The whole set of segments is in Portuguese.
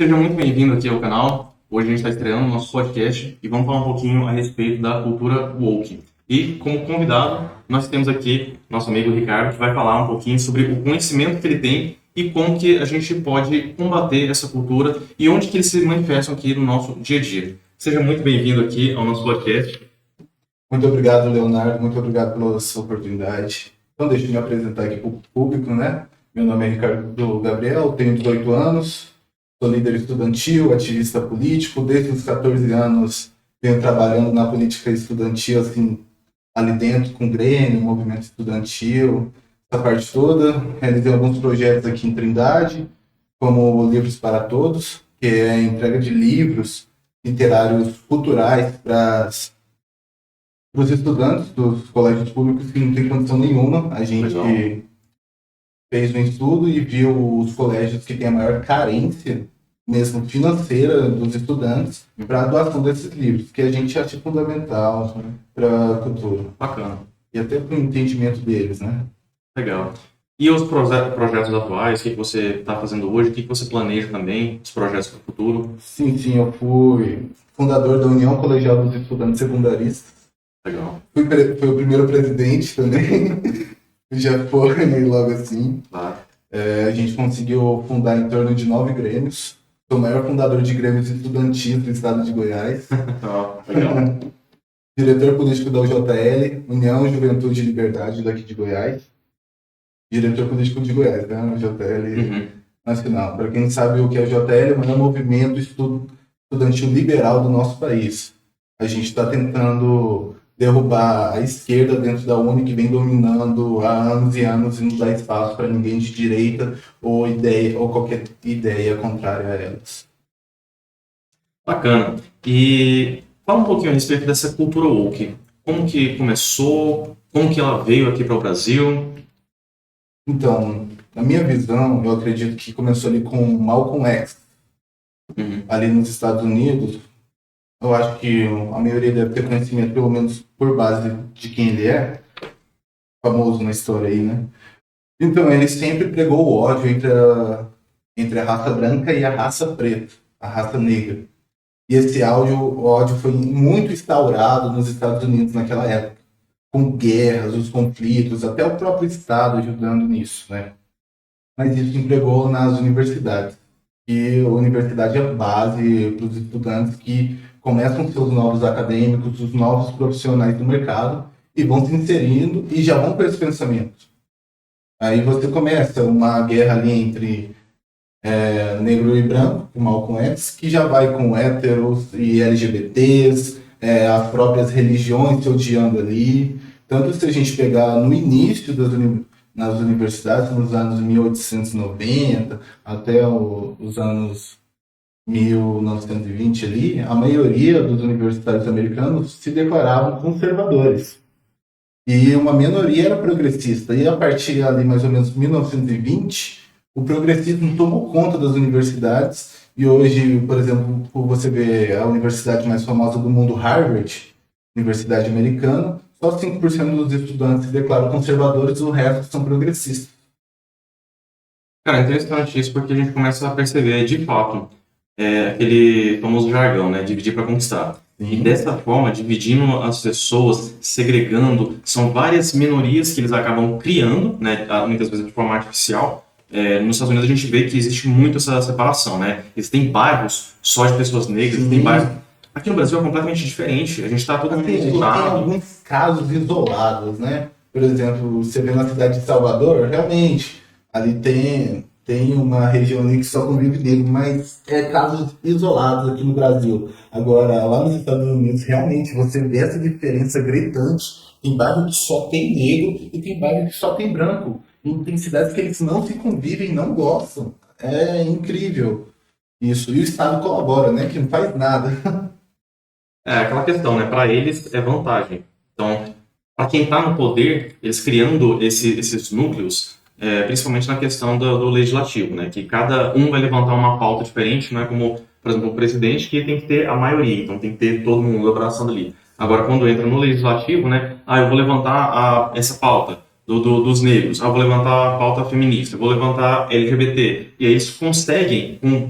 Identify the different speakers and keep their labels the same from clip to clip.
Speaker 1: Seja muito bem-vindo aqui ao canal. Hoje a gente está estreando o nosso podcast e vamos falar um pouquinho a respeito da cultura woke. E como convidado, nós temos aqui nosso amigo Ricardo, que vai falar um pouquinho sobre o conhecimento que ele tem e como que a gente pode combater essa cultura e onde que eles se manifestam aqui no nosso dia a dia. Seja muito bem-vindo aqui ao nosso podcast.
Speaker 2: Muito obrigado, Leonardo. Muito obrigado pela sua oportunidade. Então, deixa eu me apresentar aqui para o público, né? Meu nome é Ricardo Gabriel, tenho 18 anos, sou líder estudantil, ativista político. Desde os 14 anos venho trabalhando na política estudantil, assim, ali dentro, com Grêmio, movimento estudantil, essa parte toda. Realizei alguns projetos aqui em Trindade, como Livros para Todos, que é a entrega de livros literários culturais para os estudantes dos colégios públicos que não tem condição nenhuma. A gente
Speaker 1: Legal.
Speaker 2: fez um estudo e viu os colégios que têm a maior carência, mesmo financeira, dos estudantes para a doação desses livros, que a gente acha fundamental para a cultura
Speaker 1: Bacana.
Speaker 2: e até para o entendimento deles, né?
Speaker 1: Legal. E os projetos atuais, o que você está fazendo hoje, o que você planeja também, os projetos para o futuro?
Speaker 2: Sim, eu fui fundador da União Colegial dos Estudantes Secundaristas.
Speaker 1: Legal.
Speaker 2: Fui o primeiro presidente também. Já foi logo assim.
Speaker 1: Claro.
Speaker 2: A gente conseguiu fundar em torno de 9 grêmios. Sou o maior fundador de grêmios estudantis do estado de Goiás.
Speaker 1: Legal.
Speaker 2: Diretor político da UJL, União Juventude e Liberdade daqui de Goiás. Diretor político de Goiás, né? UJL Nacional. Para quem não sabe o que é UJL, é o maior movimento estudantil liberal do nosso país. A gente está tentando derrubar a esquerda dentro da Uni, que vem dominando há anos e anos e não dá espaço para ninguém de direita ou qualquer ideia contrária a elas.
Speaker 1: Bacana. E fala um pouquinho a respeito dessa cultura woke. Como que começou? Como que ela veio aqui para o Brasil?
Speaker 2: Então, na minha visão, eu acredito que começou ali com Malcolm X, ali nos Estados Unidos. Eu acho que a maioria deve ter conhecimento, pelo menos por base de quem ele é, famoso na história aí, né? Então, ele sempre pregou o ódio entre a raça branca e a raça preta, a raça negra. E esse ódio foi muito instaurado nos Estados Unidos naquela época, com guerras, os conflitos, até o próprio Estado ajudando nisso, né? Mas isso empregou nas universidades. E a universidade é a base para os estudantes que começam seus novos acadêmicos, os novos profissionais do mercado, e vão se inserindo e já vão com esse pensamento. Aí você começa uma guerra ali entre negro e branco, com Malcolm X, que já vai com héteros e LGBTs, as próprias religiões se odiando ali. Tanto se a gente pegar no início nas universidades, nos anos 1890 até os anos 1920 ali, a maioria dos universitários americanos se declaravam conservadores. E uma minoria era progressista. E a partir ali, mais ou menos 1920, o progressismo tomou conta das universidades. E hoje, por exemplo, você vê a universidade mais famosa do mundo, Harvard, universidade americana, só 5% dos estudantes se declaram conservadores, o resto são progressistas.
Speaker 1: Cara, é interessante isso porque a gente começa a perceber, de fato, aquele famoso jargão, né? Dividir para conquistar.
Speaker 2: Sim.
Speaker 1: E dessa forma, dividindo as pessoas, segregando, são várias minorias que eles acabam criando, né? Muitas vezes de forma artificial. Nos Estados Unidos a gente vê que existe muito essa separação, né? Existem bairros só de pessoas negras, existem bairros... Aqui no Brasil é completamente diferente, a gente está todo mundo
Speaker 2: Assim, tem alguns casos isolados, né? Por exemplo, você vê na cidade de Salvador, realmente, ali tem uma região ali que só convive negro, mas é casos isolados aqui no Brasil. Agora, lá nos Estados Unidos, realmente, você vê essa diferença gritante. Tem bairro que só tem negro e tem bairro que só tem branco. E tem cidades que eles não se convivem, não gostam. É incrível isso. E o Estado colabora, né? Que não faz nada.
Speaker 1: É aquela questão, né? Para eles é vantagem. Então, para quem está no poder, eles criando esses núcleos, principalmente na questão do legislativo, né? Que cada um vai levantar uma pauta diferente, não é como, por exemplo, o presidente que tem que ter a maioria, então tem que ter todo mundo abraçando ali. Agora, quando entra no legislativo, né? Eu vou levantar essa pauta dos negros, vou levantar a pauta feminista, vou levantar LGBT. E aí eles conseguem, com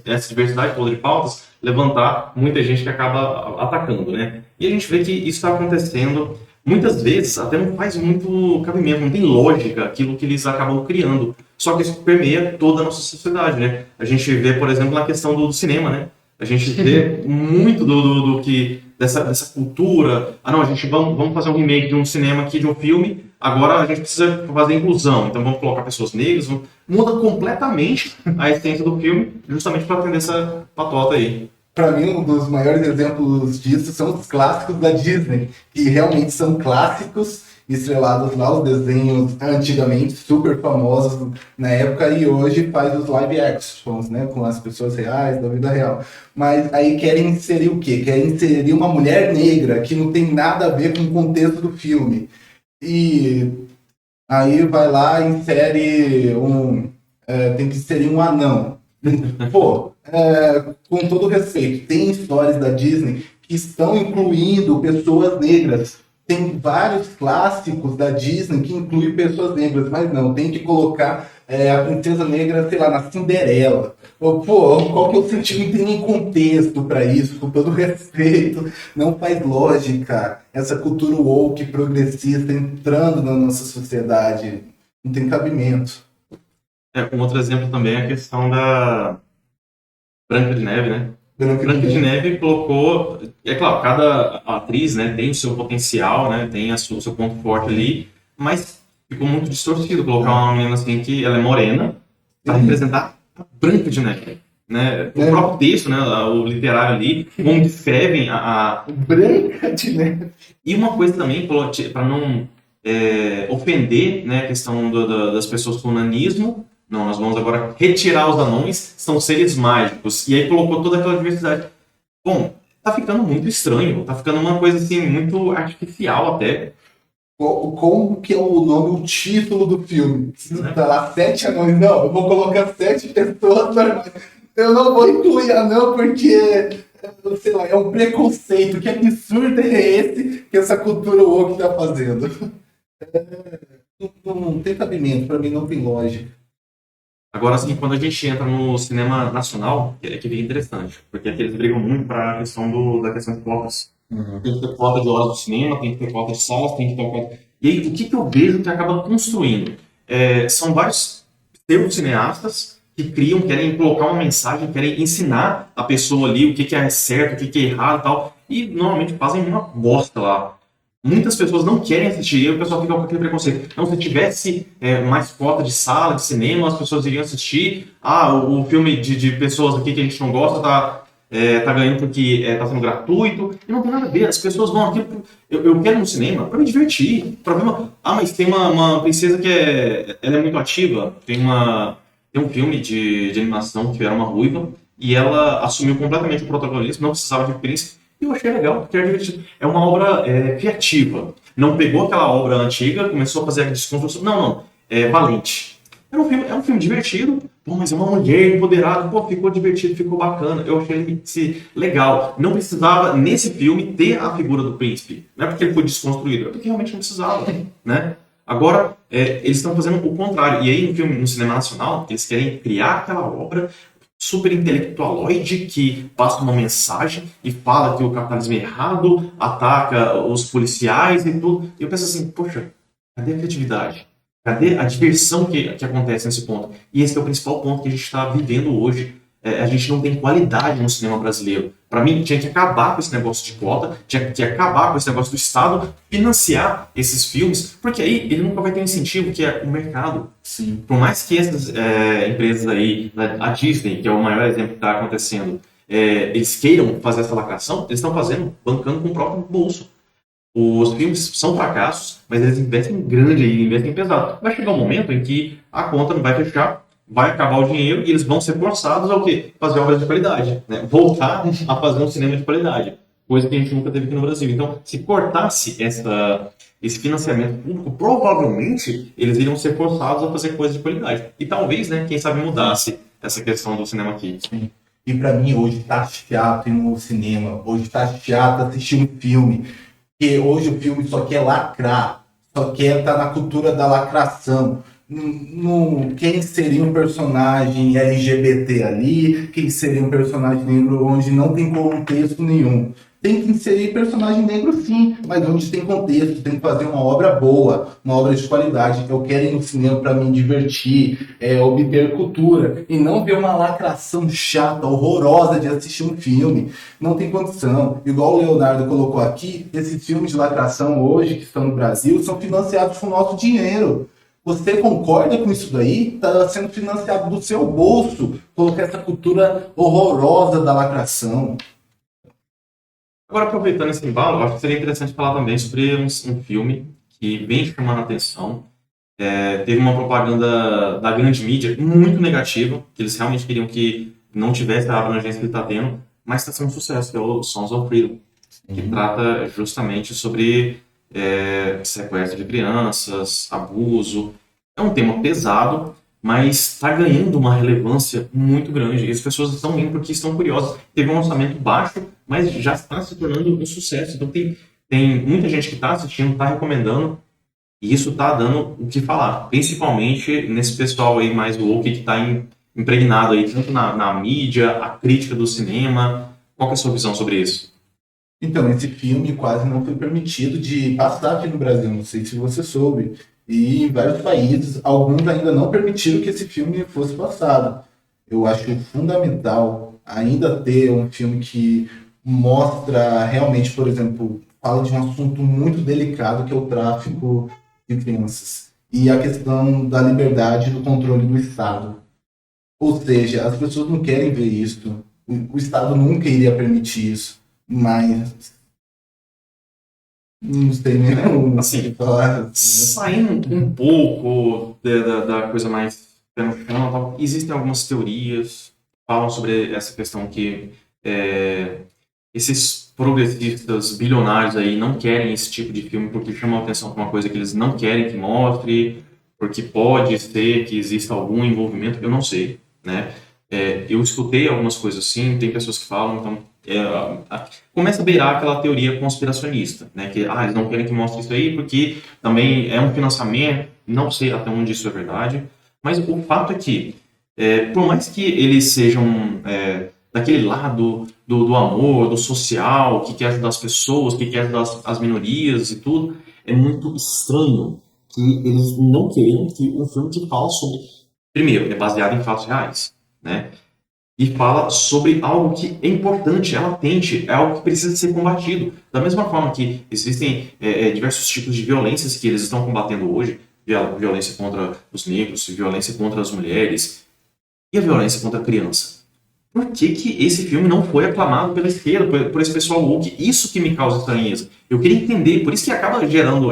Speaker 1: essa diversidade toda de pautas, levantar muita gente que acaba atacando, né? E a gente vê que isso está acontecendo, muitas vezes até não faz muito cabimento, não tem lógica aquilo que eles acabam criando. Só que isso permeia toda a nossa sociedade, né? A gente vê, por exemplo, na questão do cinema, né? A gente vê muito do que dessa cultura. Não, a gente vamos fazer um remake de um cinema aqui, de um filme. Agora a gente precisa fazer inclusão, então vamos colocar pessoas negras. Muda completamente a essência do filme, justamente para atender essa patota aí.
Speaker 2: Para mim, um dos maiores exemplos disso são os clássicos da Disney, que realmente são clássicos, estrelados lá, os desenhos antigamente super famosos na época, e hoje faz os live actions, né, com as pessoas reais, da vida real. Mas aí querem inserir o quê? Querem inserir uma mulher negra, que não tem nada a ver com o contexto do filme. E aí vai lá e insere tem que inserir um anão. Pô, com todo respeito, tem histórias da Disney que estão incluindo pessoas negras. Tem vários clássicos da Disney que incluem pessoas negras, mas não, tem que colocar a princesa negra, sei lá, na Cinderela. Pô, qual que é o sentido? Não tem nem contexto para isso, com todo respeito. Não faz lógica essa cultura woke progressista entrando na nossa sociedade. Não tem cabimento.
Speaker 1: Um outro exemplo também é a questão da Branca de Neve, né? Branca de Neve colocou... É claro, cada atriz, né, tem o seu potencial, né, tem o seu ponto forte ali, mas ficou muito distorcido colocar uma menina assim que ela é morena para representar a Branca de Neve. Né? O próprio texto, né, o literário ali, como descrevem a
Speaker 2: Branca de Neve.
Speaker 1: E uma coisa também, para não ofender, né, a questão das pessoas com nanismo, não, nós vamos agora retirar os anões, são seres mágicos. E aí colocou toda aquela diversidade. Bom, tá ficando muito estranho, tá ficando uma coisa assim, muito artificial até.
Speaker 2: Como que é o nome, o título do filme? Tá lá 7 anões. Não, eu vou colocar 7 pessoas normais. Eu não vou incluir anão porque, sei lá, é um preconceito. Que absurdo é esse que essa cultura woke tá fazendo? Não tem cabimento, pra mim não tem lógica.
Speaker 1: Agora, assim, quando a gente entra no cinema nacional, é que fica interessante, porque aqui eles brigam muito para a questão da questão de cotas. Tem que ter cota de horas do cinema, tem que ter cota de salas, tem que ter cota... E aí, o que eu vejo que acaba construindo? São vários pseudo-cineastas que criam, querem colocar uma mensagem, querem ensinar a pessoa ali o que é certo, o que é errado e tal, e normalmente fazem uma bosta lá. Muitas pessoas não querem assistir, e o pessoal fica com aquele preconceito. Não, se tivesse mais cota de sala, de cinema, as pessoas iriam assistir. O filme de pessoas aqui que a gente não gosta tá ganhando porque tá sendo gratuito. E não tem nada a ver, as pessoas vão aqui... Eu quero ir no cinema para me divertir. Pra ver mas tem uma princesa que ela é muito ativa. Tem um filme de animação que era uma ruiva, e ela assumiu completamente o protagonismo, não precisava de príncipe. E eu achei legal, porque é divertido. É uma obra criativa. Não pegou aquela obra antiga, começou a fazer a desconstrução. Não. É valente. É um filme divertido, mas é uma mulher empoderada. Ficou divertido, ficou bacana. Eu achei legal. Não precisava, nesse filme, ter a figura do príncipe. Não é porque ele foi desconstruído, é porque realmente não precisava. Né? Agora, eles estão fazendo o contrário. E aí, no cinema nacional, eles querem criar aquela obra super intelectualoide que passa uma mensagem e fala que o capitalismo é errado, ataca os policiais e tudo. E eu penso assim, poxa, cadê a criatividade? Cadê a diversão que acontece nesse ponto? E esse é o principal ponto que a gente está vivendo hoje. A gente não tem qualidade no cinema brasileiro. Para mim, tinha que acabar com esse negócio de cota, tinha que acabar com esse negócio do Estado financiar esses filmes, porque aí ele nunca vai ter um incentivo, que é o mercado.
Speaker 2: Sim.
Speaker 1: Por mais que essas empresas aí, a Disney, que é o maior exemplo que está acontecendo, eles queiram fazer essa lacração, eles estão fazendo, bancando com o próprio bolso. Os filmes são fracassos, mas eles investem grande e investem pesado. Vai chegar um momento em que a conta não vai fechar, vai acabar o dinheiro e eles vão ser forçados ao quê? Fazer obras de qualidade, né? Voltar a fazer um cinema de qualidade, coisa que a gente nunca teve aqui no Brasil. Então, se cortasse esse financiamento público, provavelmente eles iriam ser forçados a fazer coisas de qualidade. E talvez, né, quem sabe mudasse essa questão do cinema aqui.
Speaker 2: Sim. E pra mim hoje tá chato ir no cinema, hoje tá chato assistir um filme, porque hoje o filme só quer lacrar, só quer estar na cultura da lacração. No, quem seria um personagem LGBT ali, quem seria um personagem negro onde não tem contexto nenhum. Tem que inserir personagem negro sim, mas onde tem contexto, tem que fazer uma obra boa, uma obra de qualidade. Eu quero ir no cinema para me divertir, obter cultura, e não ver uma lacração chata, horrorosa de assistir um filme. Não tem condição. Igual o Leonardo colocou aqui, esses filmes de lacração hoje, que estão no Brasil, são financiados com o nosso dinheiro. Você concorda com isso daí? Está sendo financiado do seu bolso, colocar essa cultura horrorosa da lacração.
Speaker 1: Agora, aproveitando esse embalo, acho que seria interessante falar também sobre um filme que vem chamando a atenção. Teve uma propaganda da grande mídia muito negativa, que eles realmente queriam que não tivesse a abrangência que ele está tendo, mas está sendo um sucesso, que é o Sons of Freedom, que trata justamente sobre sequestro de crianças, abuso. É um tema pesado, mas está ganhando uma relevância muito grande. E as pessoas estão indo porque estão curiosas. Teve um orçamento baixo, mas já está se tornando um sucesso. Então tem muita gente que está assistindo, está recomendando, e isso está dando o que falar. Principalmente nesse pessoal aí mais woke que está impregnado aí, tanto na mídia, a crítica do cinema. Qual que é a sua visão sobre isso?
Speaker 2: Então, esse filme quase não foi permitido de passar aqui no Brasil, não sei se você soube. E em vários países, alguns ainda não permitiram que esse filme fosse passado. Eu acho fundamental ainda ter um filme que mostra realmente, por exemplo, fala de um assunto muito delicado que é o tráfico de crianças. E a questão da liberdade e do controle do Estado. Ou seja, as pessoas não querem ver isso. O Estado nunca iria permitir isso. Mas não sei nem como
Speaker 1: assim,
Speaker 2: falar.
Speaker 1: Saindo um pouco da coisa mais pé no chão, existem algumas teorias que falam sobre essa questão que esses progressistas bilionários aí não querem esse tipo de filme porque chamam a atenção para uma coisa que eles não querem que mostre, porque pode ser que exista algum envolvimento, eu não sei, né? Eu escutei algumas coisas assim, tem pessoas que falam, então começa a beirar aquela teoria conspiracionista, né? Que eles não querem que mostre isso aí porque também é um financiamento, não sei até onde isso é verdade, mas o fato é que, por mais que eles sejam daquele lado do amor, do social, que quer ajudar as pessoas, que quer ajudar as minorias e tudo, é muito estranho que eles não queiram que um filme que fala sobre... Primeiro, é baseado em fatos reais, né? E fala sobre algo que é importante, é latente, é algo que precisa ser combatido. Da mesma forma que existem diversos tipos de violências que eles estão combatendo hoje, violência contra os negros, violência contra as mulheres, e a violência contra a criança. Por que esse filme não foi aclamado pela esquerda, por esse pessoal woke? Isso que me causa estranheza. Eu queria entender, por isso que acaba gerando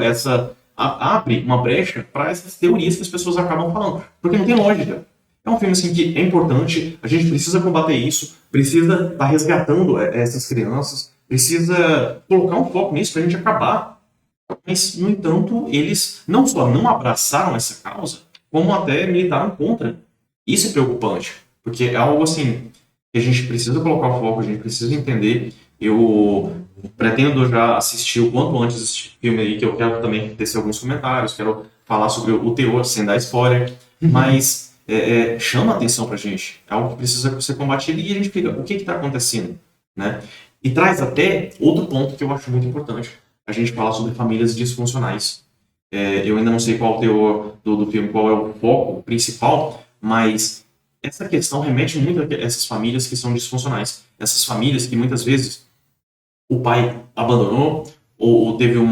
Speaker 1: abre uma brecha para essas teorias que as pessoas acabam falando, porque não tem lógica. É um filme assim que é importante, a gente precisa combater isso, precisa estar resgatando essas crianças, precisa colocar um foco nisso para a gente acabar. Mas, no entanto, eles não só não abraçaram essa causa, como até militaram contra. Isso é preocupante, porque é algo assim que a gente precisa colocar o foco, a gente precisa entender. Eu pretendo já assistir o quanto antes esse filme aí, que eu quero também tecer alguns comentários, quero falar sobre o teor, sem dar spoiler, mas chama a atenção pra gente. É algo que precisa ser combatido e a gente fica, o que está acontecendo? Né? E traz até outro ponto que eu acho muito importante, a gente falar sobre famílias disfuncionais. Eu ainda não sei qual o teor do filme, qual é o foco principal, mas essa questão remete muito a essas famílias que são disfuncionais. Essas famílias que muitas vezes o pai abandonou, ou teve um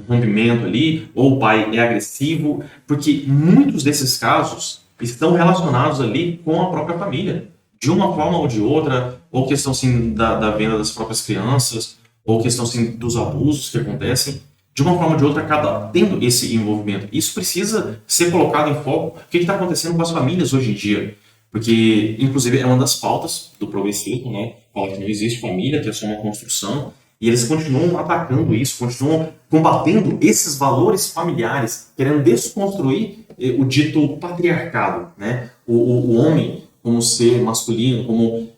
Speaker 1: rompimento ali, ou o pai é agressivo, porque muitos desses casos estão relacionados ali com a própria família, de uma forma ou de outra, ou questão sim da venda das próprias crianças, ou questão sim dos abusos que acontecem, de uma forma ou de outra acaba tendo esse envolvimento. Isso precisa ser colocado em foco. O que está acontecendo com as famílias hoje em dia? Porque, inclusive, é uma das pautas do progressismo, né? Fala que não existe família, que é só uma construção. E eles continuam atacando isso, continuam combatendo esses valores familiares, querendo desconstruir o dito patriarcado, né? O homem como ser masculino, como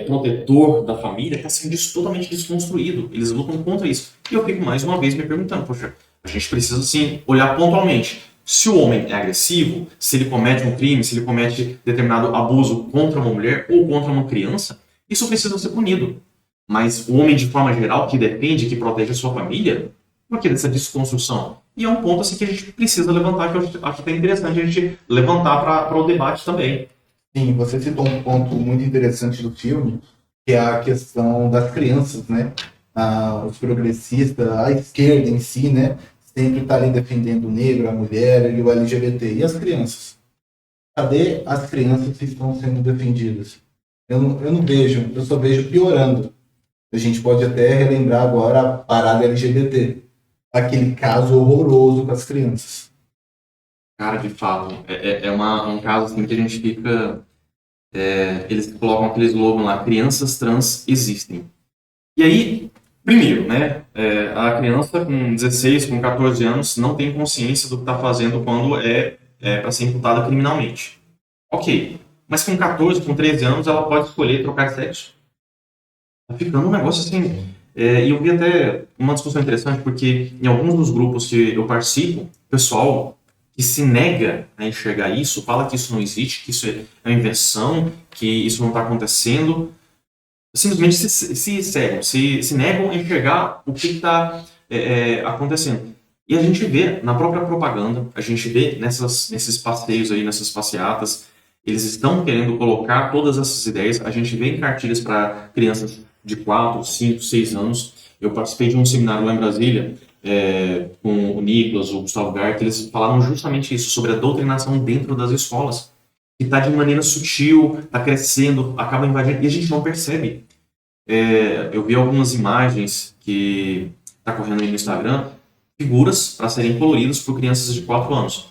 Speaker 1: protetor da família, está sendo totalmente desconstruído. Eles lutam contra isso. E eu fico mais uma vez me perguntando, poxa, A gente precisa, sim, olhar pontualmente. Se o homem é agressivo, se ele comete um crime, se ele comete determinado abuso contra uma mulher ou contra uma criança, isso precisa ser punido. Mas o homem, de forma geral, que defende, que protege a sua família, por que dessa desconstrução? E é um ponto assim, que a gente precisa levantar, que eu acho até interessante a gente levantar para o debate também.
Speaker 2: Sim, você citou um ponto muito interessante do filme, que é a questão das crianças, né? Os progressistas, a esquerda em si, né? Sempre está ali defendendo o negro, a mulher e o LGBT. E as crianças? Cadê as crianças que estão sendo defendidas? Eu não vejo, eu só vejo piorando. A gente pode até relembrar agora a parada LGBT. Aquele caso horroroso com as crianças.
Speaker 1: Cara, de fato, um caso assim que a gente fica... eles colocam aquele slogan lá, crianças trans existem. E aí, primeiro, né, a criança com 16, com 14 anos não tem consciência do que está fazendo quando é para ser imputada criminalmente. Ok, mas com 14, com 13 anos ela pode escolher trocar de sexo. Tá ficando um negócio assim... e eu vi até uma discussão interessante, porque em alguns dos grupos que eu participo, o pessoal que se nega a enxergar isso, fala que isso não existe, que isso é uma invenção, que isso não está acontecendo, simplesmente se negam a enxergar o que está acontecendo. E a gente vê na própria propaganda, a gente vê nesses passeios aí, nessas passeatas, eles estão querendo colocar todas essas ideias, a gente vê em cartilhas para crianças de 4, 5, 6 anos. Eu participei de um seminário lá em Brasília, com o Nicolas, o Gustavo Gar, que eles falaram justamente isso, sobre a doutrinação dentro das escolas, que está de maneira sutil, está crescendo, acaba invadindo, e a gente não percebe. Eu vi algumas imagens que está correndo aí no Instagram, figuras para serem coloridas por crianças de 4 anos.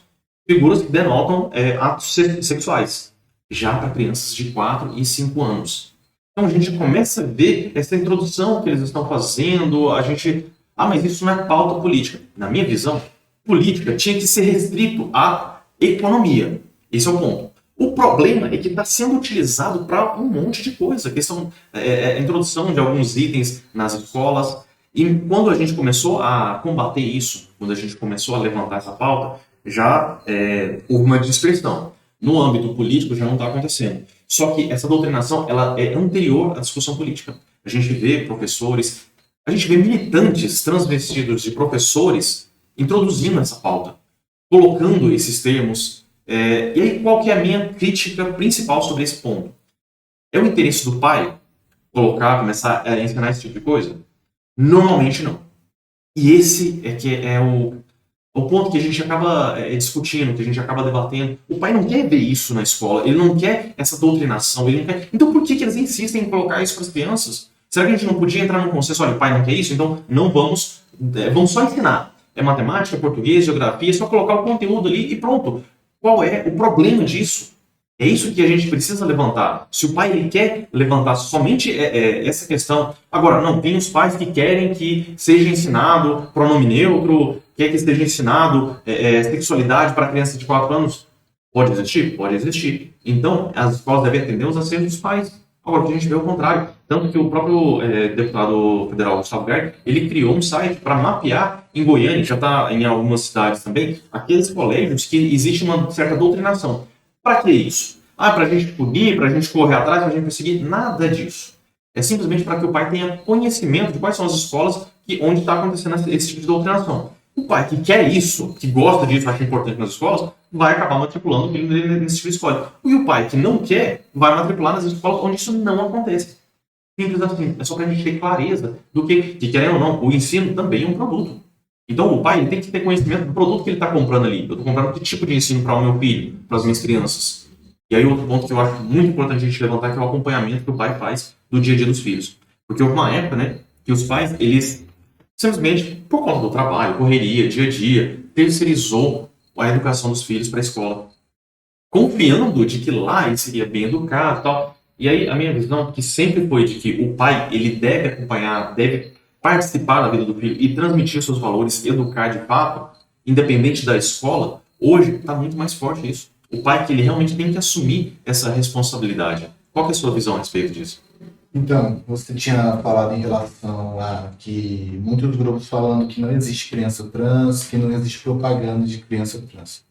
Speaker 1: Figuras que denotam atos sexuais, já para crianças de 4 e 5 anos. Então a gente começa a ver essa introdução que eles estão fazendo, mas isso não é pauta política. Na minha visão, política tinha que ser restrito à economia. Esse é o ponto. O problema é que está sendo utilizado para um monte de coisa. A questão, a introdução de alguns itens nas escolas. E quando a gente começou a combater isso, quando a gente começou a levantar essa pauta, já houve uma dispersão. No âmbito político já não está acontecendo. Só que essa doutrinação ela é anterior à discussão política. A gente vê professores, a gente vê militantes transvestidos de professores introduzindo essa pauta, colocando esses termos. E aí qual que é a minha crítica principal sobre esse ponto? É o interesse do pai começar a ensinar esse tipo de coisa? Normalmente não. E esse é que é o ponto que a gente acaba discutindo, que a gente acaba debatendo. O pai não quer ver isso na escola, ele não quer essa doutrinação, ele não quer... Então por que eles insistem em colocar isso para as crianças? Será que a gente não podia entrar num consenso, olha, o pai não quer isso, então não vamos só ensinar. É matemática, português, geografia, é só colocar o conteúdo ali e pronto. Qual é o problema disso? É isso que a gente precisa levantar. Se o pai ele quer levantar somente essa questão... Agora, não, tem os pais que querem que seja ensinado pronome neutro, quer que esteja ensinado sexualidade para crianças de 4 anos. Pode existir? Pode existir. Então, as escolas devem atender os anseios dos pais. Agora, o que a gente vê é o contrário. Tanto que o próprio deputado federal Gustavo Gar, ele criou um site para mapear em Goiânia, já está em algumas cidades também, aqueles colégios que existe uma certa doutrinação. Para que isso? Para a gente punir, para a gente correr atrás, para a gente perseguir? Nada disso. É simplesmente para que o pai tenha conhecimento de quais são as escolas onde está acontecendo esse tipo de doutrinação. O pai que quer isso, que gosta disso, acha importante nas escolas, vai acabar matriculando o filho dele nesse tipo de escola. E o pai que não quer, vai matricular nas escolas onde isso não acontece. Simples assim. É só para a gente ter clareza do que querendo ou não, o ensino também é um produto. Então o pai ele tem que ter conhecimento do produto que ele está comprando ali. Eu estou comprando que tipo de ensino para o meu filho, para as minhas crianças. E aí outro ponto que eu acho muito importante a gente levantar que é o acompanhamento que o pai faz do dia a dia dos filhos. Porque houve uma época, né, que os pais, eles simplesmente, por conta do trabalho, correria, dia a dia, terceirizou a educação dos filhos para a escola. Confiando de que lá ele seria bem educado e tal. E aí a minha visão que sempre foi de que o pai, ele deve acompanhar, deve participar da vida do filho e transmitir seus valores, educar de fato, independente da escola, hoje está muito mais forte isso. O pai que ele realmente tem que assumir essa responsabilidade. Qual que é a sua visão a respeito disso?
Speaker 2: Então, você tinha falado em relação a que muitos grupos falando que não existe criança trans, que não existe propaganda de criança trans.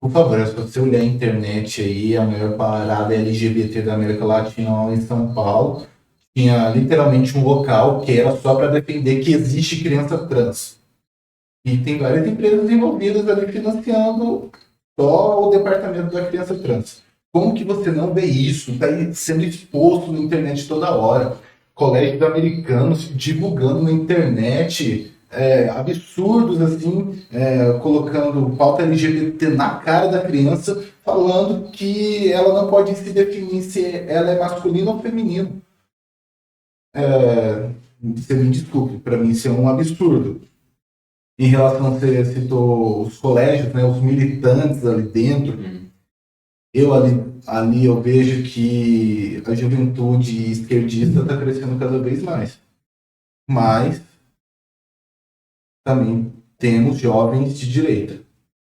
Speaker 2: Por favor, se você olhar a internet aí, a maior parada LGBT da América Latina lá em São Paulo, tinha literalmente um local que era só para defender que existe criança trans. E tem várias empresas envolvidas ali financiando só o departamento da criança trans. Como que você não vê isso? Está sendo exposto na internet toda hora. Colégios americanos divulgando na internet absurdos assim, colocando pauta LGBT na cara da criança, falando que ela não pode se definir se ela é masculina ou feminino. Você me desculpe, para mim isso é um absurdo. Em relação a você citou os colégios, né, os militantes ali dentro, eu ali eu vejo que a juventude esquerdista está crescendo cada vez mais. Mas também temos jovens de direita.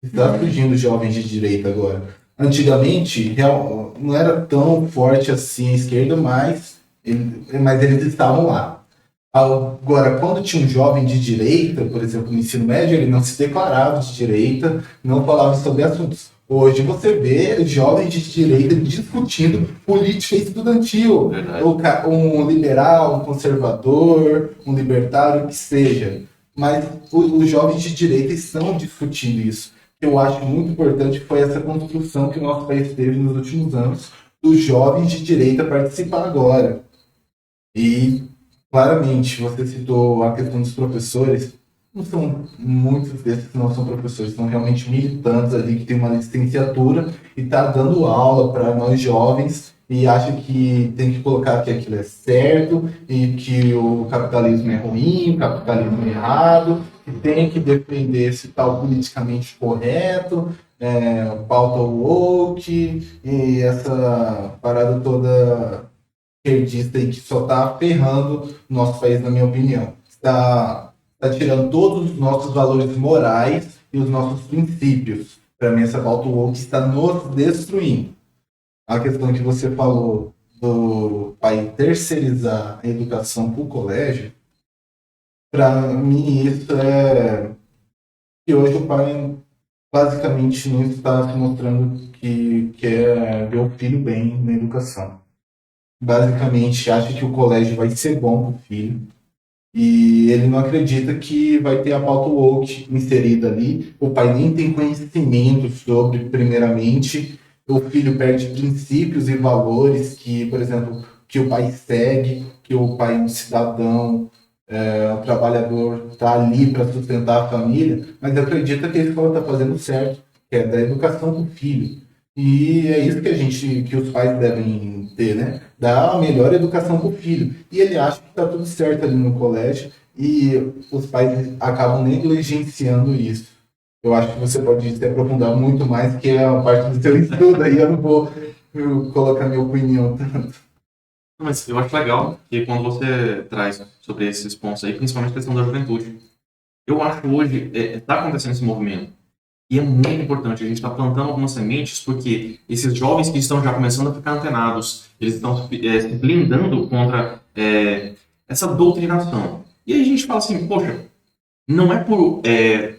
Speaker 2: Está surgindo jovens de direita agora. Antigamente não era tão forte assim a esquerda, mas eles estavam lá. Agora, quando tinha um jovem de direita, por exemplo, no ensino médio, ele não se declarava de direita, não falava sobre assuntos. Hoje você vê jovens de direita discutindo política estudantil. Um liberal, um conservador, um libertário, o que seja. Mas os jovens de direita estão discutindo isso. O que eu acho muito importante foi essa construção que o nosso país teve nos últimos anos, dos jovens de direita participar agora. E claramente, você citou a questão dos professores. Não são muitos desses não são professores, são realmente militantes ali que têm uma licenciatura e está dando aula para nós jovens e acha que tem que colocar que aquilo é certo e que o capitalismo é ruim, o capitalismo é errado, que tem que defender esse tal politicamente correto, pauta woke e essa parada toda esquerdista e que só está ferrando o nosso país, na minha opinião. Está tirando todos os nossos valores morais e os nossos princípios. Para mim, essa pauta woke está nos destruindo. A questão que você falou do pai terceirizar a educação para o colégio, para mim isso é que hoje o pai basicamente não está se mostrando que quer ver o filho bem na educação. Basicamente acha que o colégio vai ser bom para o filho e ele não acredita que vai ter a pauta woke inserida ali. O pai nem tem conhecimento sobre, primeiramente, o filho perde princípios e valores que, por exemplo, que o pai segue, que o pai é um cidadão, um trabalhador, está ali para sustentar a família, mas acredita que a escola está fazendo certo, que é da educação do filho. E é isso que os pais devem ter, né? Dar a melhor educação para o filho. E ele acha que está tudo certo ali no colégio e os pais acabam negligenciando isso. Eu acho que você pode se aprofundar muito mais, que é a parte do seu estudo, aí eu não vou colocar minha opinião tanto.
Speaker 1: Mas eu acho legal que quando você traz sobre esses pontos aí, principalmente a questão da juventude, eu acho que hoje está acontecendo esse movimento. E é muito importante a gente estar plantando algumas sementes, porque esses jovens que estão já começando a ficar antenados, eles estão se blindando contra essa doutrinação. E aí a gente fala assim, poxa, não é por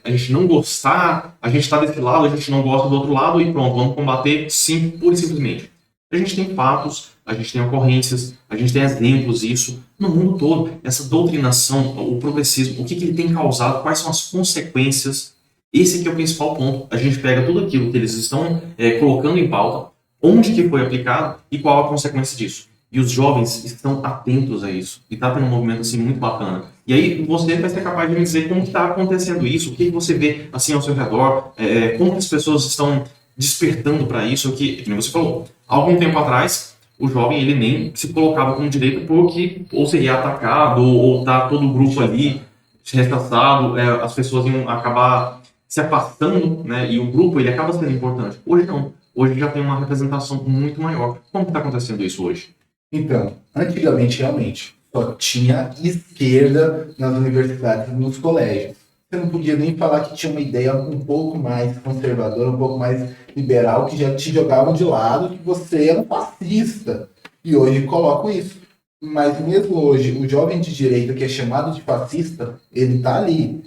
Speaker 1: a gente não gostar, a gente está desse lado, a gente não gosta do outro lado e pronto, vamos combater sim, pura e simplesmente. A gente tem fatos, a gente tem ocorrências, a gente tem exemplos disso no mundo todo. Essa doutrinação, o progressismo, o que ele tem causado, quais são as consequências. Esse aqui é o principal ponto. A gente pega tudo aquilo que eles estão colocando em pauta, onde que foi aplicado e qual a consequência disso. E os jovens estão atentos a isso. E está tendo um movimento assim muito bacana. E aí você vai ser capaz de me dizer como está acontecendo isso, o que você vê assim ao seu redor, como as pessoas estão despertando para isso, que como você falou, há algum tempo atrás, o jovem ele nem se colocava como direito porque ou seria atacado ou tá todo o grupo ali rechaçado, as pessoas iam acabar se afastando, né? E o grupo ele acaba sendo importante. Hoje não. Hoje já tem uma representação muito maior. Como está acontecendo isso hoje?
Speaker 2: Então, antigamente realmente só tinha esquerda nas universidades e nos colégios. Você não podia nem falar que tinha uma ideia um pouco mais conservadora, um pouco mais liberal, que já te jogavam de lado, que você era um fascista. E hoje colocam isso. Mas mesmo hoje, o jovem de direita que é chamado de fascista, ele tá ali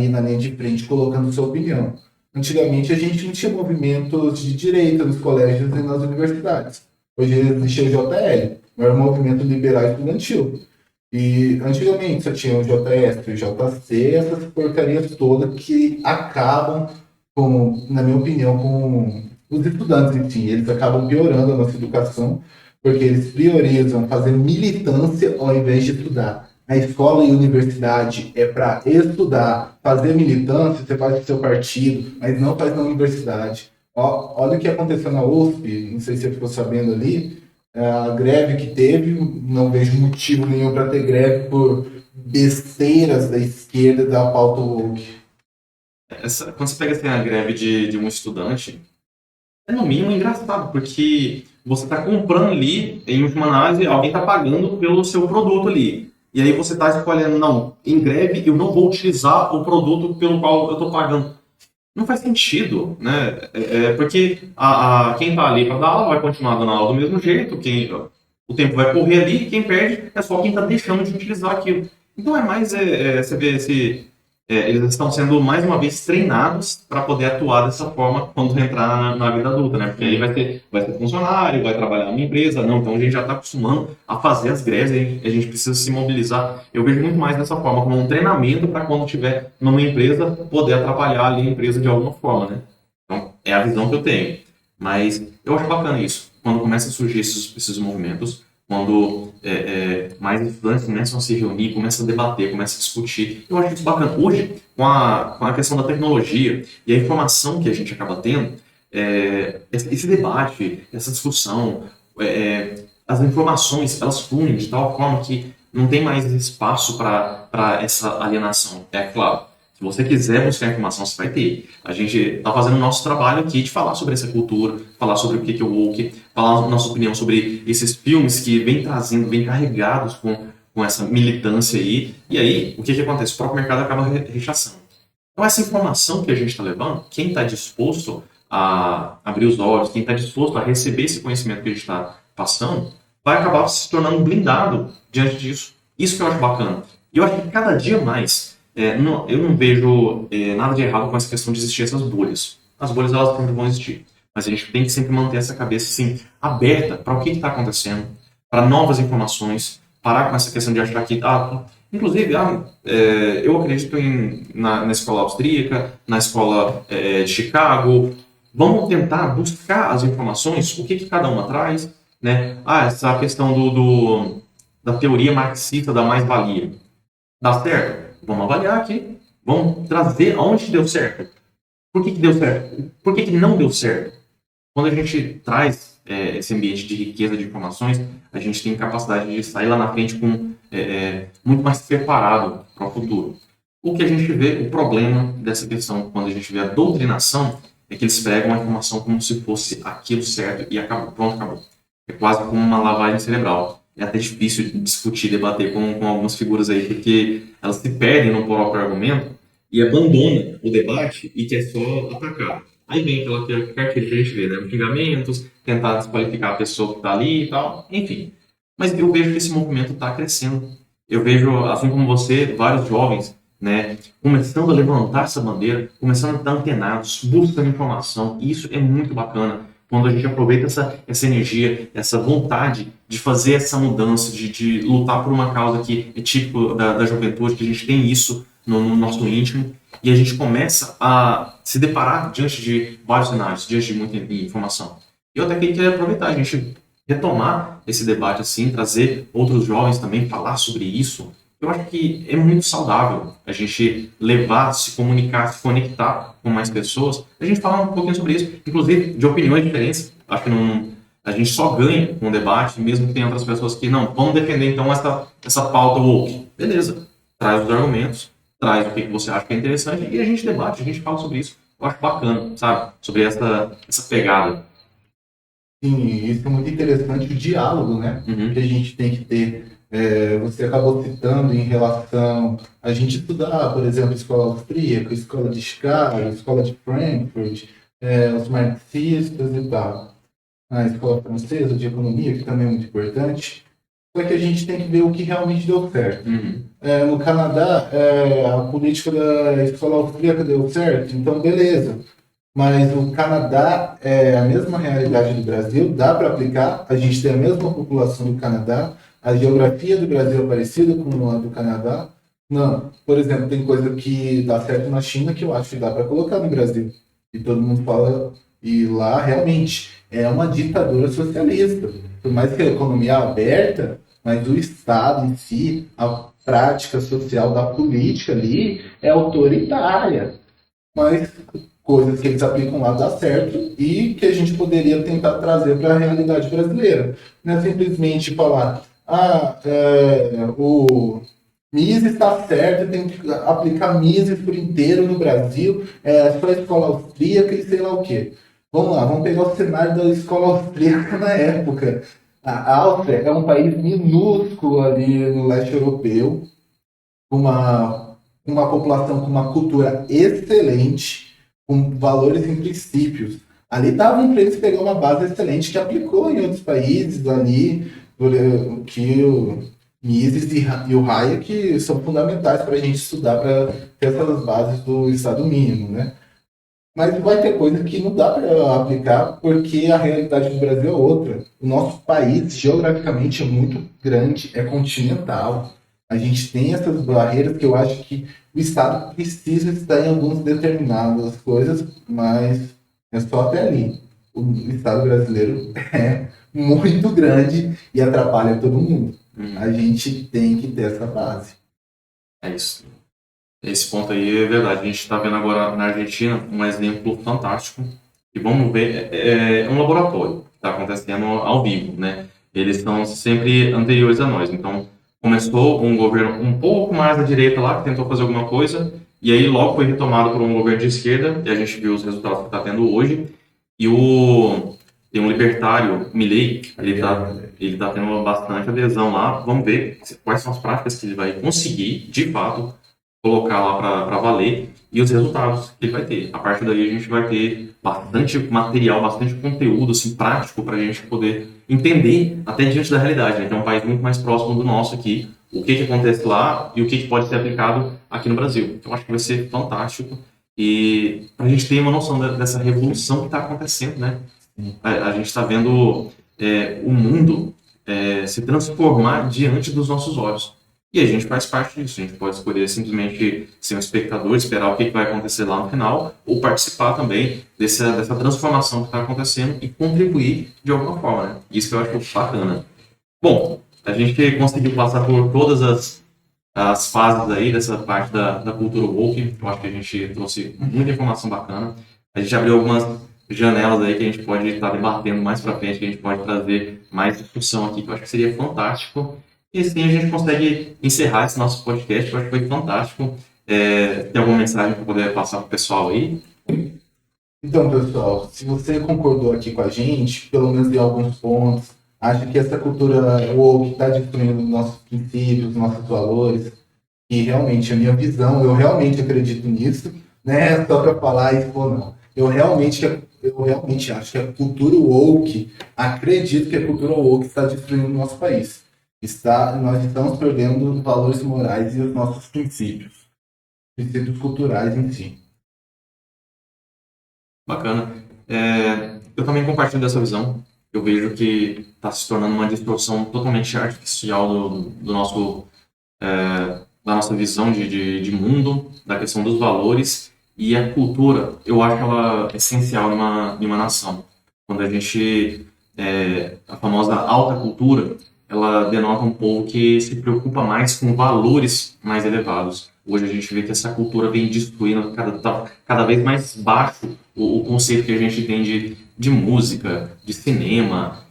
Speaker 2: na linha de frente colocando sua opinião. Antigamente a gente não tinha movimentos de direita nos colégios e nas universidades. Hoje existe o JL, o maior movimento liberal estudantil. E antigamente só tinha o JS, o JC, essas porcarias todas que acabam com, na minha opinião, com os estudantes em si. Eles acabam piorando a nossa educação porque eles priorizam fazer militância ao invés de estudar. A escola e a universidade é para estudar, fazer militância, você faz o seu partido, mas não faz na universidade. Olha o que aconteceu na USP, não sei se você ficou sabendo ali, a greve que teve, não vejo motivo nenhum para ter greve por besteiras da esquerda da pauta woke.
Speaker 1: Quando você pega assim, a greve de um estudante, é no mínimo engraçado, porque você está comprando ali, em última análise, alguém está pagando pelo seu produto ali. E aí você está escolhendo, não, em greve eu não vou utilizar o produto pelo qual eu estou pagando. Não faz sentido, né? Porque quem está ali para dar aula vai continuar dando aula do mesmo jeito, o tempo vai correr ali e quem perde é só quem está deixando de utilizar aquilo. Então você vê eles estão sendo mais uma vez treinados para poder atuar dessa forma quando entrar na vida adulta, né? Porque aí vai ser funcionário, vai trabalhar numa empresa, não. Então a gente já está acostumando a fazer as greves, a gente precisa se mobilizar. Eu vejo muito mais dessa forma, como um treinamento para quando estiver numa empresa poder atrapalhar ali a empresa de alguma forma, né? Então é a visão que eu tenho. Mas eu acho bacana isso, quando começam a surgir esses movimentos, quando mais estudantes começam a se reunir, começam a debater, começam a discutir. Eu acho isso bacana. Hoje, com a questão da tecnologia e a informação que a gente acaba tendo, esse debate, essa discussão, as informações, elas fluem de tal forma que não tem mais espaço para essa alienação. É claro, se você quiser buscar informação, você vai ter. A gente está fazendo o nosso trabalho aqui de falar sobre essa cultura, falar sobre o que é o woke, falar a nossa opinião sobre esses filmes que vem trazendo, vem carregados com essa militância aí. E aí, o que acontece? O próprio mercado acaba rechaçando. Então, essa informação que a gente está levando, quem está disposto a abrir os olhos, quem está disposto a receber esse conhecimento que a gente está passando, vai acabar se tornando blindado diante disso. Isso que eu acho bacana. E eu acho que cada dia mais, eu não vejo nada de errado com essa questão de existir essas bolhas. As bolhas, elas sempre vão existir. Mas a gente tem que sempre manter essa cabeça, assim, aberta para o que está acontecendo, para novas informações, parar com essa questão de achar que... inclusive, eu acredito na escola austríaca, na escola de Chicago. Vamos tentar buscar as informações, o que cada uma traz, né? Essa questão da teoria marxista da mais-valia. Dá certo? Vamos avaliar aqui. Vamos trazer aonde deu certo. Por que deu certo? Por que não deu certo? Quando a gente traz esse ambiente de riqueza de informações, a gente tem capacidade de sair lá na frente com muito mais preparado para o futuro. O que a gente vê, o problema dessa questão, quando a gente vê a doutrinação, é que eles pregam a informação como se fosse aquilo certo e acabou, pronto, acabou. É quase como uma lavagem cerebral. É até difícil discutir, debater com algumas figuras aí, porque elas se perdem no próprio argumento e abandonam o debate e quer só atacar. Aí vem aquela cartilha que a gente vê, né? Xingamentos, tentar desqualificar a pessoa que está ali e tal, enfim. Mas eu vejo que esse movimento está crescendo. Eu vejo, assim como você, vários jovens, né, começando a levantar essa bandeira, começando a estar antenados, buscando informação. E isso é muito bacana quando a gente aproveita essa energia, essa vontade de fazer essa mudança, de lutar por uma causa que é típico da juventude, que a gente tem isso no nosso íntimo, e a gente começa a se deparar diante de vários cenários, diante de muita informação. E eu até queria aproveitar, a gente retomar esse debate assim, trazer outros jovens também, falar sobre isso. Eu acho que é muito saudável a gente levar, se comunicar, se conectar com mais pessoas. A gente fala um pouquinho sobre isso, inclusive de opiniões diferentes. Acho que a gente só ganha com o debate, mesmo que tenha outras pessoas que não, vamos defender então essa pauta woke. Beleza, traz os argumentos, traz o que você acha que é interessante e a gente debate, a gente fala sobre isso. Eu acho bacana, sabe? Sobre essa pegada.
Speaker 2: Sim, isso é muito interessante, o diálogo, né? Que a gente tem que ter. Você acabou citando em relação a gente estudar, por exemplo, escola austríaca, escola de Chicago, escola de Frankfurt, os marxistas e tal. A escola francesa de economia, que também é muito importante. só que a gente tem que ver o que realmente deu certo. No Canadá, a política da escola austríaca deu certo, então beleza. Mas o Canadá é a mesma realidade do Brasil, dá para aplicar, a gente tem a mesma população do Canadá, a geografia do Brasil é parecida com a do Canadá. Não, por exemplo, tem coisa que dá certo na China que eu acho que dá para colocar no Brasil. E todo mundo fala, e lá realmente é uma ditadura socialista. Por mais que a economia é aberta, mas o Estado em si, a prática social da política ali é autoritária. Mas coisas que eles aplicam lá dá certo e que a gente poderia tentar trazer para a realidade brasileira. Não é simplesmente falar, o Mises está certo, tem que aplicar Mises por inteiro no Brasil, só a escola austríaca e sei lá o quê. Vamos lá, vamos pegar o cenário da escola austríaca na época. A Áustria é um país minúsculo ali no leste europeu, uma população com uma cultura excelente, com valores e princípios. Ali dava para eles pegar uma base excelente que aplicou em outros países ali, que o Mises e o Hayek são fundamentais para a gente estudar, para ter essas bases do Estado mínimo, né? Mas vai ter coisa que não dá para aplicar porque a realidade do Brasil é outra. O nosso país, geograficamente, é muito grande, é continental. A gente tem essas barreiras que eu acho que o Estado precisa estar em algumas determinadas coisas, mas é só até ali. O Estado brasileiro é muito grande e atrapalha todo mundo. A gente tem que ter essa base.
Speaker 1: É isso. Esse ponto aí é verdade. A gente está vendo agora na Argentina um exemplo fantástico. E vamos ver, é um laboratório que está acontecendo ao vivo, né? Eles são sempre anteriores a nós. Então, começou um governo um pouco mais à direita lá, que tentou fazer alguma coisa, e aí logo foi retomado por um governo de esquerda, e a gente viu os resultados que está tendo hoje. E tem um libertário, Milei, ele tá tendo bastante adesão lá. Vamos ver quais são as práticas que ele vai conseguir, de fato, colocar lá para valer e os resultados que ele vai ter. A partir daí a gente vai ter bastante material, bastante conteúdo assim, prático para a gente poder entender até diante da realidade, né? Que é um país muito mais próximo do nosso aqui, o que acontece lá e o que pode ser aplicado aqui no Brasil. Então acho que vai ser fantástico e para a gente ter uma noção dessa revolução que está acontecendo, né? A gente está vendo o mundo se transformar diante dos nossos olhos. E a gente faz parte disso. A gente pode escolher simplesmente ser um espectador, esperar o que vai acontecer lá no final, ou participar também dessa transformação que está acontecendo e contribuir de alguma forma, né? Isso que eu acho bacana. Bom, a gente conseguiu passar por todas as fases aí dessa parte da cultura woke. Eu acho que a gente trouxe muita informação bacana. A gente abriu algumas janelas aí que a gente pode estar debatendo mais para frente, que a gente pode trazer mais discussão aqui, que eu acho que seria fantástico. E assim a gente consegue encerrar esse nosso podcast, eu acho que foi fantástico. Tem alguma mensagem para poder passar para o pessoal aí?
Speaker 2: Então, pessoal, se você concordou aqui com a gente, pelo menos em alguns pontos, acha que essa cultura woke está destruindo nossos princípios, nossos valores, e realmente a minha visão, eu realmente acredito nisso, né? Só para falar isso ou não. Eu realmente acho que a cultura woke, acredito que a cultura woke está destruindo o nosso país. Nós estamos perdendo valores morais e os nossos princípios culturais em si.
Speaker 1: Bacana. Eu também compartilho dessa visão. Eu vejo que está se tornando uma distorção totalmente artificial da nossa visão de mundo, da questão dos valores e a cultura. Eu acho ela essencial em uma nação. Quando a gente a famosa alta cultura, ela denota um povo que se preocupa mais com valores mais elevados. Hoje a gente vê que essa cultura vem destruindo cada vez mais baixo o conceito que a gente tem de música, de cinema.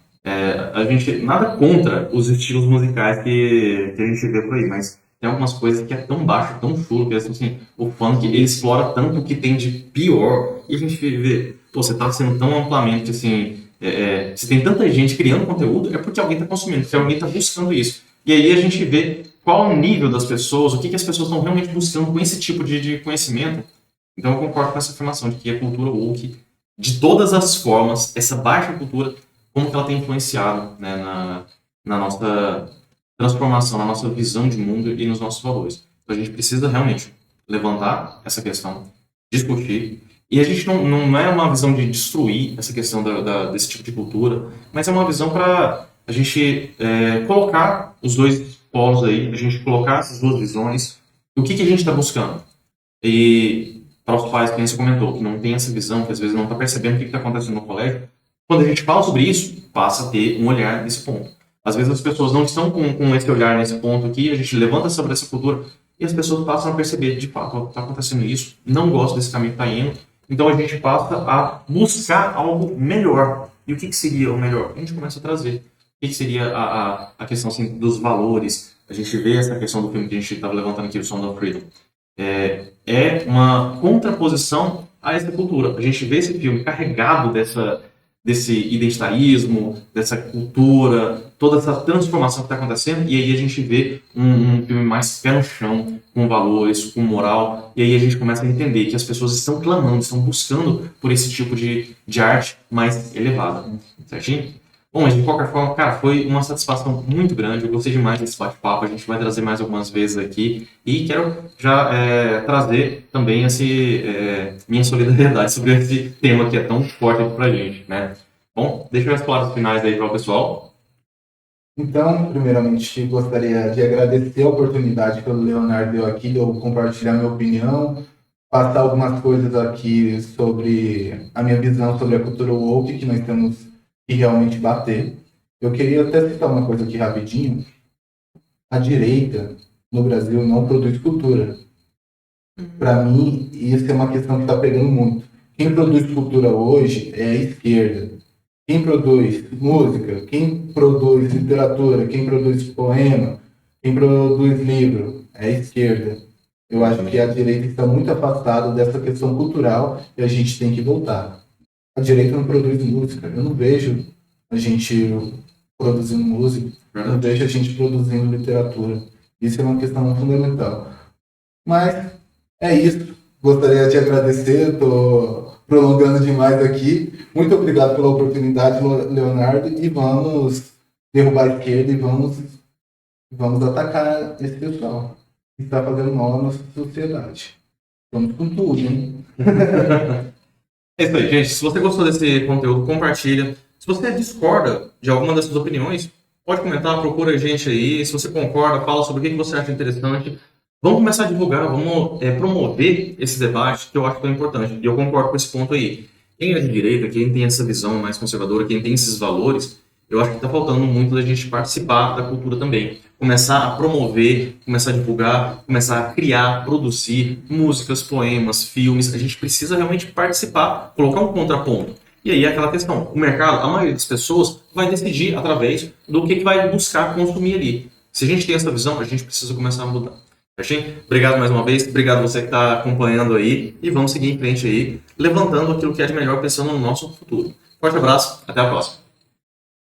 Speaker 1: A gente nada contra os estilos musicais que a gente vê por aí, mas tem algumas coisas que é tão baixo, tão chulo, que é assim, o funk ele explora tanto o que tem de pior e a gente vê, pô, você tá sendo tão amplamente assim, se tem tanta gente criando conteúdo, é porque alguém está consumindo, porque alguém está buscando isso. E aí a gente vê qual é o nível das pessoas, o que as pessoas estão realmente buscando com esse tipo de conhecimento. Então eu concordo com essa afirmação de que a cultura woke, de todas as formas, essa baixa cultura, como que ela tem influenciado, né, na nossa transformação na nossa visão de mundo e nos nossos valores. Então a gente precisa realmente levantar essa questão, discutir, e a gente não é uma visão de destruir essa questão desse tipo de cultura, mas é uma visão para a gente colocar os dois polos aí, a gente colocar essas duas visões, o que a gente está buscando. E para os pais, quem você comentou, que não tem essa visão, que às vezes não está percebendo o que está acontecendo no colégio, quando a gente fala sobre isso, passa a ter um olhar nesse ponto. Às vezes as pessoas não estão com esse olhar nesse ponto aqui, a gente levanta sobre essa cultura e as pessoas passam a perceber, de fato, está acontecendo isso, não gosto desse caminho que está indo, então a gente passa a buscar algo melhor. E o que seria o melhor? A gente começa a trazer. O que seria a questão assim, dos valores? A gente vê essa questão do filme que a gente estava levantando aqui, o Sound of Freedom. É uma contraposição a essa cultura. A gente vê esse filme carregado desse identitarismo, dessa cultura, toda essa transformação que está acontecendo, e aí a gente vê um filme mais pé no chão, com valores, com moral, e aí a gente começa a entender que as pessoas estão clamando, estão buscando por esse tipo de arte mais elevada, certinho? Bom, mas de qualquer forma, cara, foi uma satisfação muito grande, eu gostei demais desse bate-papo, a gente vai trazer mais algumas vezes aqui, e quero já trazer também minha solidariedade sobre esse tema que é tão forte aqui pra gente, né? Bom, deixa eu as palavras finais aí para o pessoal.
Speaker 2: Então, primeiramente, gostaria de agradecer a oportunidade que o Leonardo deu aqui, de eu compartilhar minha opinião, passar algumas coisas aqui sobre a minha visão sobre a cultura woke, que nós temos que realmente bater. Eu queria até citar uma coisa aqui rapidinho. A direita no Brasil não produz cultura. Para mim, isso é uma questão que está pegando muito. Quem produz cultura hoje é a esquerda. Quem produz música, quem produz literatura, quem produz poema, quem produz livro é a esquerda. Eu acho que a direita está muito afastada dessa questão cultural e a gente tem que voltar. A direita não produz música. Eu não vejo a gente produzindo música, eu não vejo a gente produzindo literatura. Isso é uma questão fundamental. Mas é isso. Gostaria de agradecer, estou prolongando demais aqui. Muito obrigado pela oportunidade, Leonardo, e vamos derrubar a esquerda e vamos atacar esse pessoal que está fazendo mal à nossa sociedade. Vamos com tudo, hein?
Speaker 1: É isso aí, gente. Se você gostou desse conteúdo, compartilha. Se você discorda de alguma dessas opiniões, pode comentar, procura a gente aí. Se você concorda, fala sobre o que você acha interessante. Vamos começar a divulgar, vamos promover esse debate que eu acho tão importante. E eu concordo com esse ponto aí. Quem é de direita, quem tem essa visão mais conservadora, quem tem esses valores, eu acho que está faltando muito da gente participar da cultura também. Começar a promover, começar a divulgar, começar a criar, produzir músicas, poemas, filmes. A gente precisa realmente participar, colocar um contraponto. E aí é aquela questão, o mercado, a maioria das pessoas vai decidir através do que vai buscar consumir ali. Se a gente tem essa visão, a gente precisa começar a mudar. Certinho? Obrigado mais uma vez, obrigado você que está acompanhando aí e vamos seguir em frente aí, levantando aquilo que é de melhor pensando no nosso futuro. Forte abraço, até a próxima.